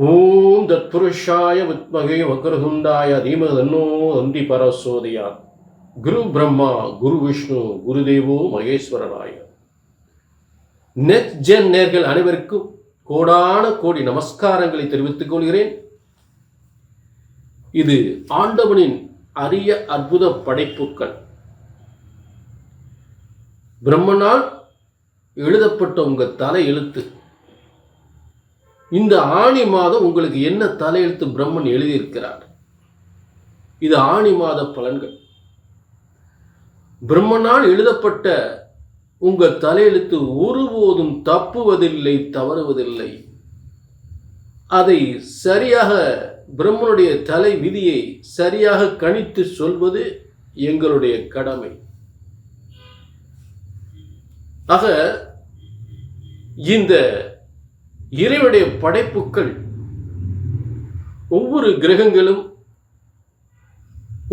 ஓம் தத்புருஷாய வித்மகே வக்ரதுண்டாய தீமஹி தன்னோ தந்தி பரசோதயாத். குரு பிரம்மா குரு விஷ்ணு குருதேவோ மகேஸ்வரனாய. நெக்ஸ்ட் ஜென் நேர்கள் அனைவருக்கும் கோடான கோடி நமஸ்காரங்களை தெரிவித்துக் கொள்கிறேன். இது ஆண்டவனின் அரிய அற்புத படைப்புக்கள். பிரம்மனால் எழுதப்பட்ட உங்க தலை எழுத்து. இந்த ஆணி மாதம் உங்களுக்கு என்ன தலையெழுத்து பிரம்மன் எழுதியிருக்கிறார்? இது ஆணி மாத பலன்கள். பிரம்மனால் எழுதப்பட்ட உங்க தலையெழுத்து ஒருபோதும் தப்புவதில்லை, தவறுவதில்லை. அதை சரியாக பிரம்மனுடைய தலை விதியை சரியாக கணித்து சொல்வது எங்களுடைய கடமை. ஆக இந்த இறைவனுடைய படைப்புக்கள் ஒவ்வொரு கிரகங்களும்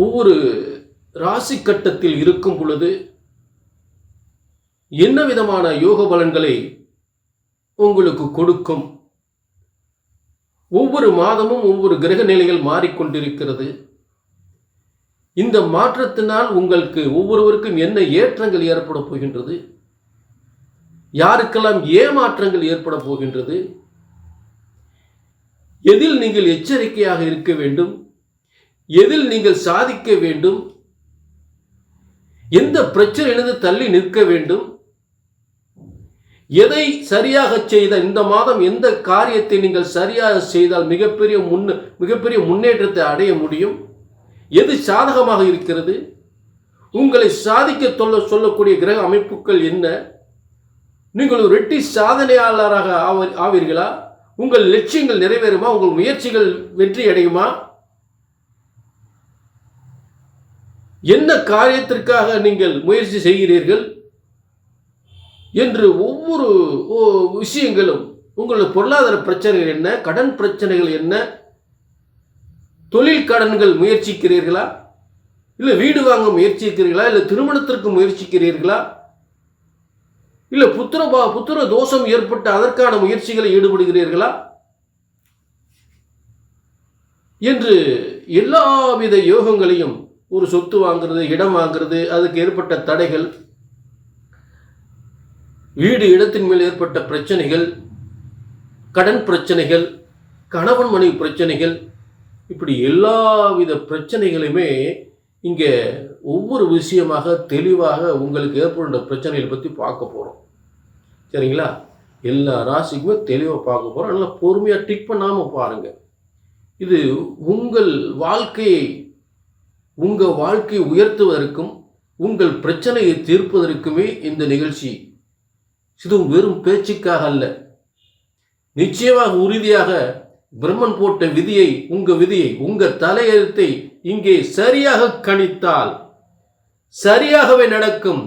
ஒவ்வொரு ராசி கட்டத்தில் இருக்கும் பொழுது என்ன விதமான யோக பலன்களை உங்களுக்கு கொடுக்கும். ஒவ்வொரு மாதமும் ஒவ்வொரு கிரக நிலைகள் மாறிக்கொண்டிருக்கிறது. இந்த மாற்றத்தினால் உங்களுக்கு ஒவ்வொருவருக்கும் என்ன ஏற்றங்கள் ஏற்பட போகின்றது, யாருக்கெல்லாம் ஏமாற்றங்கள் ஏற்பட போகின்றது, எதில் நீங்கள் எச்சரிக்கையாக இருக்க வேண்டும், எதில் நீங்கள் சாதிக்க வேண்டும், எந்த பிரச்சனையிலிருந்து தள்ளி நிற்க வேண்டும், எதை சரியாக செய்தால் இந்த மாதம் எந்த காரியத்தை நீங்கள் சரியாக செய்தால் மிகப்பெரிய முன்னேற்றத்தை அடைய முடியும், எது சாதகமாக இருக்கிறது, உங்களை சாதிக்க சொல்லக்கூடிய கிரக அமைப்புகள் என்ன, நீங்கள் ஒரு வெற்றி சாதனையாளராக ஆவீர்களா, உங்கள் லட்சியங்கள் நிறைவேறுமா, உங்கள் முயற்சிகள் வெற்றி அடையுமா, என்ன காரியத்திற்காக நீங்கள் முயற்சி செய்கிறீர்கள் என்று ஒவ்வொரு விஷயங்களும், உங்களுடைய பொருளாதார பிரச்சனைகள் என்ன, கடன் பிரச்சனைகள் என்ன, தொழில் கடன்கள் முயற்சிக்கிறீர்களா, இல்லை வீடு வாங்க முயற்சிக்கிறீர்களா, இல்லை திருமணத்திற்கு முயற்சிக்கிறீர்களா, இல்லை புத்திர தோஷம் ஏற்பட்டு அதற்கான முயற்சிகளை ஈடுபடுகிறீர்களா என்று எல்லாவித யோகங்களையும், ஒரு சொத்து வாங்கிறது, இடம் வாங்கிறது, அதுக்கு ஏற்பட்ட தடைகள், வீடு இடத்தின் மேல் ஏற்பட்ட பிரச்சனைகள், கடன் பிரச்சனைகள், கணவன் மனைவி பிரச்சனைகள், இப்படி எல்லாவித பிரச்சனைகளுமே இங்கே ஒவ்வொரு விஷயமாக தெளிவாக உங்களுக்கு ஏற்படுகின்ற பிரச்சனைகளை பற்றி பார்க்க போகிறோம். சரிங்களா? எல்லா ராசிக்குமே தெளிவாக பார்க்க போகிறோம். நல்லா பொறுமையாக டிக் பண்ணாமல் பாருங்கள். இது உங்கள் வாழ்க்கையை உயர்த்துவதற்கும் உங்கள் பிரச்சனையை தீர்ப்பதற்குமே இந்த நிகழ்ச்சி. இது வெறும் பேச்சுக்காக அல்ல. நிச்சயமாக உறுதியாக பிரம்மன் போட்ட விதியை, உங்க தலையெழுத்தை இங்கே சரியாக கணித்தால் சரியாகவே நடக்கும்.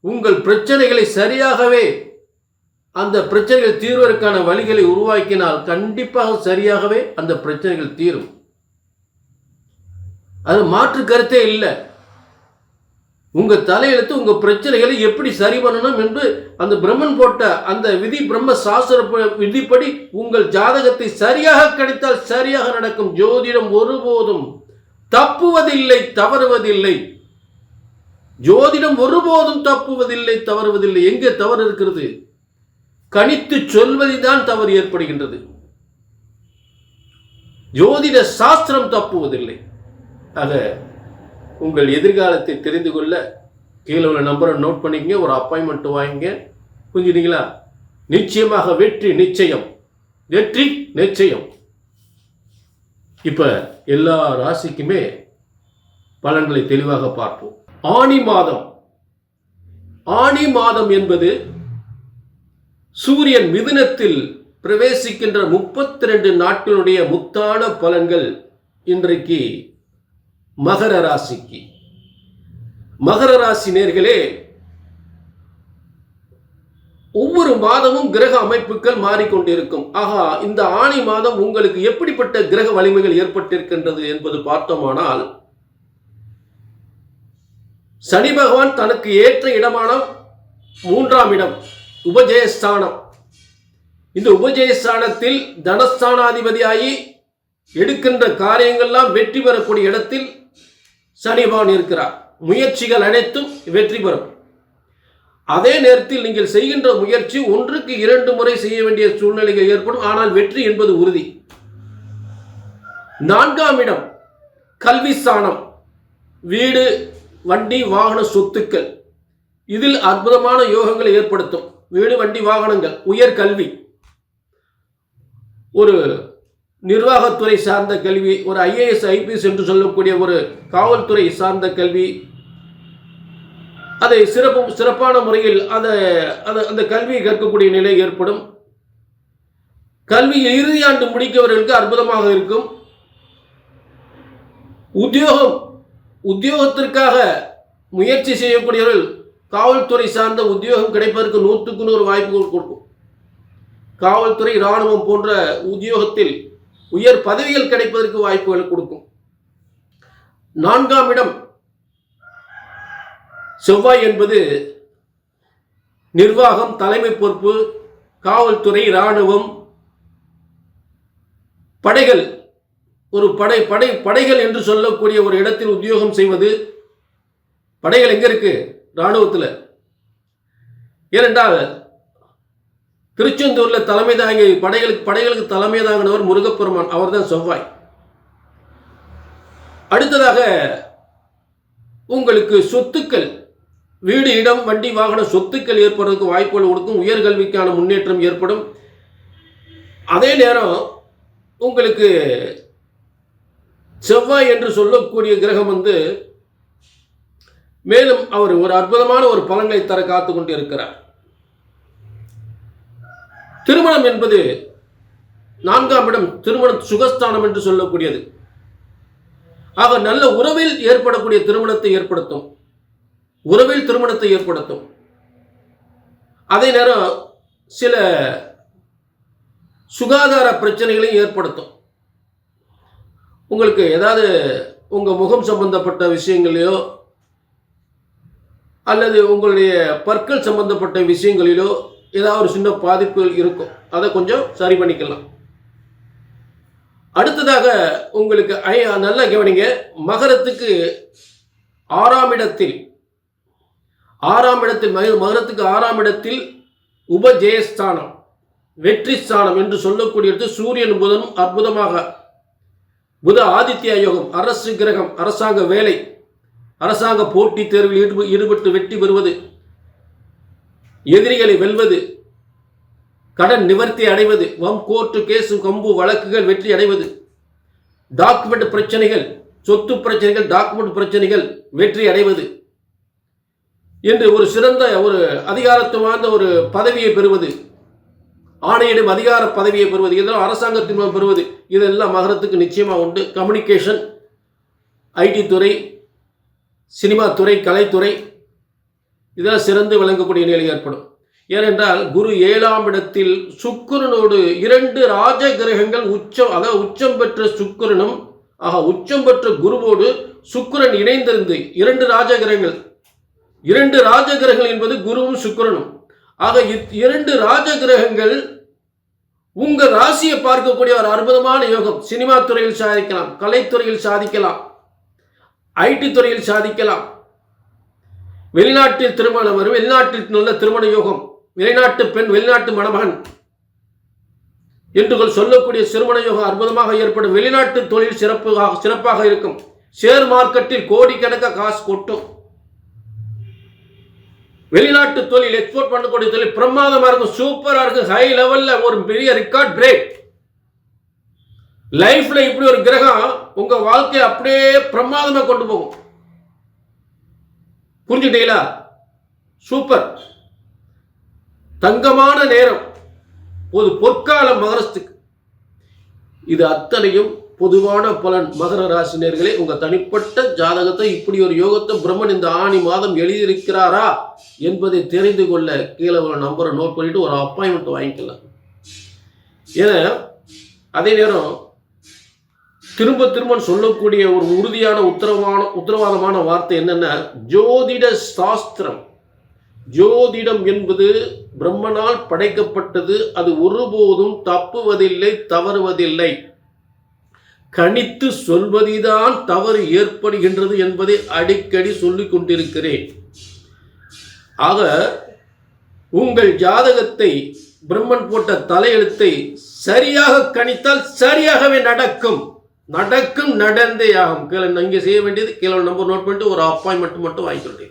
உங்கள் பிரச்சனைகளை சரியாகவே, அந்த பிரச்சனைகள் தீர்வதற்கான வழிகளை உருவாக்கினால் கண்டிப்பாக சரியாகவே அந்த பிரச்சனைகள் தீரும். அது மாற்று கருத்தே இல்லை. உங்க தலையெழுத்து உங்க பிரச்சனைகளை எப்படி சரி பண்ணணும் என்று அந்த பிரம்மன் போட்ட அந்த விதி, பிரம்ம சாஸ்திர விதிப்படி உங்கள் ஜாதகத்தை சரியாக கணித்தால் சரியாக நடக்கும். ஜோதிடம் ஒருபோதும் தப்புவதில்லை, தவறுவதில்லை. ஜோதிடம் ஒருபோதும் தப்புவதில்லை, தவறுவதில்லை. எங்கே தவறு இருக்கிறது? கணித்து சொல்வதில்தான் தவறு ஏற்படுகின்றது. ஜோதிட சாஸ்திரம் தப்புவதில்லை. ஆக உங்கள் எதிர்காலத்தை தெரிந்து கொள்ள கீழே உள்ள நம்பரை நோட் பண்ணிக்கங்க, ஒரு அப்பாயின்மெண்ட் வாங்கிங்க. புரிஞ்சுட்டீங்களா? நிச்சயமாக வெற்றி நிச்சயம், வெற்றி நிச்சயம். இப்ப எல்லா ராசிக்குமே பலன்களை தெளிவாக பார்ப்போம். ஆணி மாதம் என்பது சூரியன் மிதுனத்தில் பிரவேசிக்கின்ற 32 நாட்களுடைய முத்தான பலன்கள். இன்றைக்கு மகர ராசிக்கு, மகர ராசி நேர்களே, ஒவ்வொரு மாதமும் கிரக அமைப்புகள் மாறிக்கொண்டிருக்கும். ஆகா, இந்த ஆணி மாதம் உங்களுக்கு எப்படிப்பட்ட கிரக வலிமைகள் ஏற்பட்டிருக்கின்றது என்பது பார்த்தோமானால், சனி பகவான் தனக்கு ஏற்ற இடமான 3ஆம் இடம் உபஜயஸ்தானம், இந்த உபஜயஸ்தானத்தில் தனஸ்தானாதிபதியாகி எடுக்கின்ற காரியங்கள்லாம் வெற்றி பெறக்கூடிய இடத்தில் சனி பகவான் இருக்கிறார். முயற்சிகள் அனைத்தும் வெற்றி பெறும். அதே நேரத்தில் நீங்கள் செய்கின்ற முயற்சி 1க்கு 2 முறை செய்ய வேண்டிய சூழ்நிலைகள் ஏற்படும். ஆனால் வெற்றி என்பது உறுதி. 4ஆம் இடம் கல்வி ஸ்தானம், வீடு, வண்டி, வாகன, சொத்துக்கள். இதில் அற்புதமான யோகங்களை ஏற்படுத்தும். வீடு, வண்டி, வாகனங்கள், உயர் கல்வி, ஒரு நிர்வாகத்துறை சார்ந்த கல்வி, ஒரு IAS IPS என்று சொல்லக்கூடிய ஒரு காவல்துறை சார்ந்த கல்வி, அதை சிறப்பான முறையில் அந்த கல்வியை கற்கக்கூடிய நிலை ஏற்படும். கல்வி இறுதியாண்டு முடிக்கவர்களுக்கு அற்புதமாக இருக்கும். உத்தியோகத்திற்காக முயற்சி செய்யக்கூடியவர்கள் காவல்துறை சார்ந்த உத்தியோகம் கிடைப்பதற்கு 100க்கு 100 வாய்ப்புகள் கொடுக்கும். காவல்துறை, இராணுவம் போன்ற உத்தியோகத்தில் உயர் பதவிகள் கிடைப்பதற்கு வாய்ப்புகள் கொடுக்கும். 4ஆம் இடம் செவ்வாய் என்பது நிர்வாகம், தலைமை பொறுப்பு, காவல்துறை, இராணுவம், படைகள், ஒரு படைகள் என்று சொல்லக்கூடிய ஒரு இடத்தில் உத்தியோகம் செய்வது. படைகள் எங்க இருக்கு? இராணுவத்தில். ஏனென்றால் திருச்செந்தூர்ல தலைமை தாங்கி படைகளுக்கு தலைமை தாங்கினவர் முருகப்பெருமான், அவர்தான் செவ்வாய். அடுத்ததாக உங்களுக்கு சொத்துக்கள், வீடு, இடம், வண்டி, வாகன, சொத்துக்கள் ஏற்படுவதற்கு வாய்ப்புகள் கொடுக்கும். உயர்கல்விக்கான முன்னேற்றம் ஏற்படும். அதே நேரம் உங்களுக்கு செவ்வாய் என்று சொல்லக்கூடிய கிரகம் மேலும் அவர் ஒரு அற்புதமான ஒரு பலன்களை தர காத்து கொண்டு இருக்கிறார். திருமணம் என்பது 4ஆம் இடம் திருமண சுகஸ்தானம் என்று சொல்லக்கூடியது. ஆக நல்ல உறவில் ஏற்படக்கூடிய திருமணத்தை ஏற்படுத்தும். அதே நேரம் சில சுகாதார பிரச்சனைகளையும் ஏற்படுத்தும். உங்களுக்கு ஏதாவது உங்கள் முகம் சம்பந்தப்பட்ட விஷயங்களையோ அல்லது உங்களுடைய பற்கள் சம்பந்தப்பட்ட விஷயங்களிலோ ஏதாவது ஒரு சின்ன பாதிப்புகள் இருக்கும். அதை கொஞ்சம் சரி பண்ணிக்கலாம். அடுத்ததாக உங்களுக்கு நல்லா கவனிங்க, மகரத்துக்கு 6ஆம் இடத்தில் மகரத்துக்கு 6ஆம் இடத்தில் உபஜயஸ்தானம், வெற்றி ஸ்தானம் என்று சொல்லக்கூடியது சூரியன் புதனும் அற்புதமாக, புத ஆதித்ய யோகம், அரசு கிரகம், அரசாங்க வேலை, அரசாங்க போட்டித் தேர்வில் ஈடுபட்டு வெற்றி பெறுவது, எதிரிகளை வெல்வது, கடன் நிவர்த்தி அடைவது, கோர்ட்டு கேசு கம்பு வழக்குகள் வெற்றி அடைவது, டாக்குமெண்ட் பிரச்சனைகள், சொத்து பிரச்சனைகள், டாக்குமெண்ட் பிரச்சனைகள் வெற்றி அடைவது என்று ஒரு சிறந்த ஒரு அதிகாரத்துவமான ஒரு பதவியை பெறுவது, ஆணையிடும் அதிகார பதவியை பெறுவது, இதெல்லாம் அரசாங்கத்தின் மூலம் பெறுவது, இதெல்லாம் மகரத்துக்கு நிச்சயமாக உண்டு. கம்யூனிகேஷன், IT துறை, சினிமா துறை, கலைத்துறை, இதெல்லாம் சிறந்து விளங்கக்கூடிய நிலை ஏற்படும். ஏனென்றால் குரு 7ஆம் இடத்தில் சுக்கிரனோடு 2 ராஜ கிரகங்கள் உச்சம் பெற்ற சுக்கிரனும் உச்சம் பெற்ற குருவோடு சுக்கிரன் இணைந்திருந்து 2 ராஜகிரகங்கள் என்பது குருவும் சுக்கிரனும். ஆக 2 ராஜகிரகங்கள் உங்கள் ராசியை பார்க்கக்கூடிய ஒரு அற்புதமான யோகம். சினிமா துறையில் சாதிக்கலாம், கலைத்துறையில் சாதிக்கலாம், IT துறையில் சாதிக்கலாம். வெளிநாட்டில் திருமணம் வரும், வெளிநாட்டில் நல்ல திருமண யோகம், வெளிநாட்டு பெண், வெளிநாட்டு மணமகன் என்று சொல்லக்கூடிய திருமண யோகம் அற்புதமாக ஏற்படும். வெளிநாட்டு தொழில் சிறப்பாக இருக்கும். ஷேர் மார்க்கெட்டில் கோடிக்கணக்காக காசு கொட்டும். வெளிநாட்டு தொழில், எக்ஸ்போர்ட் பண்ணக்கூடிய தொழில் பிரமாதமா இருக்கும், சூப்பரா இருக்கும், ஹை லெவல்ல ஒரு பெரிய ரெக்கார்ட் பிரேக். லைஃப்ல இப்படி ஒரு கிரகம் உங்க வாழ்க்கையை அப்படியே பிரமாதமா கொண்டு போகும். புரிஞ்சுட்டீங்களா? சூப்பர். தங்கமான நேரம், ஒரு பொற்காலம் மகரத்துக்கு. இது அத்தனையும் பொதுவான பலன். மகர ராசினியர்களே, உங்க தனிப்பட்ட ஜாதகத்தை, இப்படி ஒரு யோகத்தை பிரம்மன் இந்த ஆணி மாதம் எழுதியிருக்கிறாரா என்பதை தெரிந்து கொள்ள கீழே ஒரு நம்பரை நோட் பண்ணிட்டு ஒரு அப்பாயின்மெண்ட் வாங்கிக்கலாம். ஏன்னா அதே நேரம் திரும்ப சொல்லக்கூடிய ஒரு உறுதியான உத்தரவாதமான வார்த்தை என்னன்னா, ஜோதிட சாஸ்திரம். ஜோதிடம் என்பது பிரம்மனால் படைக்கப்பட்டது. அது ஒருபோதும் தப்புவதில்லை, தவறுவதில்லை. கணித்து சொல்வதிதான் தவறு ஏற்படுகின்றது என்பதை அடிக்கடி சொல்லிக் கொண்டிருக்கிறேன். ஆக உங்கள் ஜாதகத்தை, பிரம்மன் போட்ட தலையெழுத்தை சரியாக கணித்தால் சரியாகவே நடக்கும். நடந்தே ஆகும். இங்கே செய்ய வேண்டியது கீழே நம்பர் நோட் பண்ணிட்டு ஒரு அப்பாயின்மெண்ட் மட்டும் வாங்கிக்கொள்றேன்.